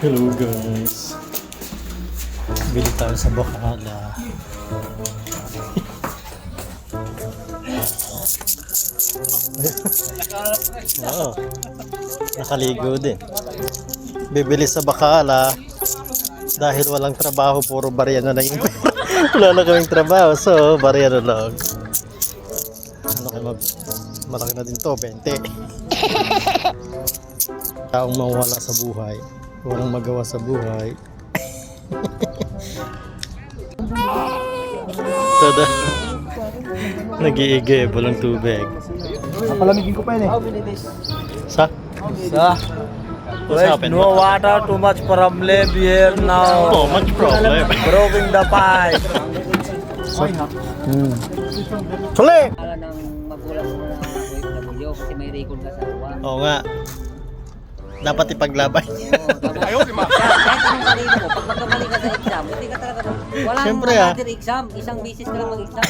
Hello guys. Bili tayo sa Bacala. Oo. Nakaligo din. Bibili sa Bacala dahil walang trabaho, puro barya na lang yung pera. Wala na kaming trabaho, so barya na lang. Ano kayo malaki na din to, 20. Taong mawala sa buhay, walang magawa sa buhay. Tada. Nag-iigay, walang tubig. Palamigin ko pa yun eh. Sa? What's happened? No water, too much problem here now. Oh, much problem. Broken the pipe. Suli! Kala ng magulang mo na OFW kasi may record ka sa uwa. Oo nga. Dapat ipaglaban. Ayaw, di ma. Kahit anong kanino mo, pag magkamali ka sa exam, hindi ka talaga, walang Siyempre, another exam, isang bisis ka lang mag-exam.